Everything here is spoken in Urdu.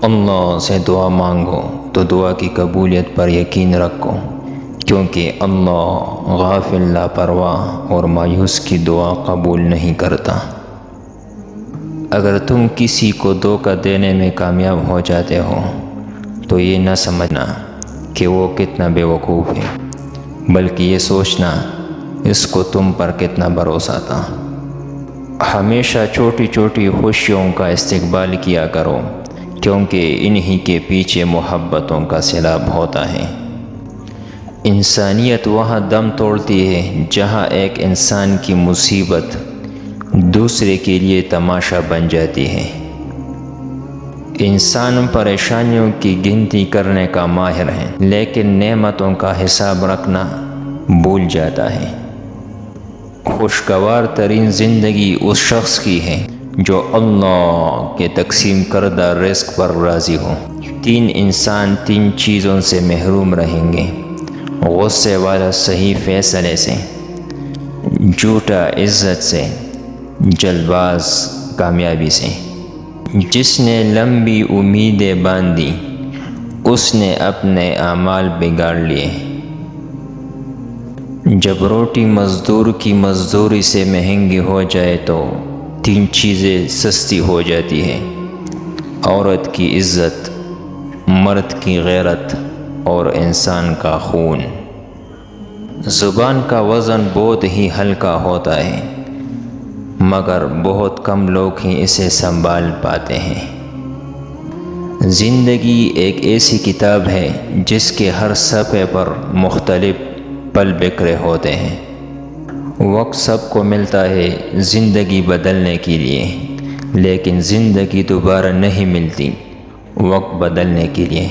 اللہ سے دعا مانگو تو دعا کی قبولیت پر یقین رکھو، کیونکہ اللہ غافل، لاپرواہ اور مایوس کی دعا قبول نہیں کرتا۔ اگر تم کسی کو دھوکہ دینے میں کامیاب ہو جاتے ہو تو یہ نہ سمجھنا کہ وہ کتنا بے وقوف ہے، بلکہ یہ سوچنا اس کو تم پر کتنا بھروسہ تھا۔ ہمیشہ چھوٹی چھوٹی خوشیوں کا استقبال کیا کرو، کیونکہ انہی کے پیچھے محبتوں کا سیلاب ہوتا ہے۔ انسانیت وہاں دم توڑتی ہے جہاں ایک انسان کی مصیبت دوسرے کے لیے تماشا بن جاتی ہے۔ انسان پریشانیوں کی گنتی کرنے کا ماہر ہے، لیکن نعمتوں کا حساب رکھنا بھول جاتا ہے۔ خوشگوار ترین زندگی اس شخص کی ہے جو اللہ کے تقسیم کردہ رزق پر راضی ہو۔ تین انسان تین چیزوں سے محروم رہیں گے: غصے والا صحیح فیصلے سے، جھوٹا عزت سے، جلد باز کامیابی سے۔ جس نے لمبی امیدیں باندھی اس نے اپنے اعمال بگاڑ لیے۔ جب روٹی مزدور کی مزدوری سے مہنگی ہو جائے تو تین چیزیں سستی ہو جاتی ہیں: عورت کی عزت، مرد کی غیرت اور انسان کا خون۔ زبان کا وزن بہت ہی ہلکا ہوتا ہے، مگر بہت کم لوگ ہی اسے سنبھال پاتے ہیں۔ زندگی ایک ایسی کتاب ہے جس کے ہر صفحے پر مختلف پل بکھرے ہوتے ہیں۔ وقت سب کو ملتا ہے زندگی بدلنے کے لیے، لیکن زندگی دوبارہ نہیں ملتی وقت بدلنے کے لیے۔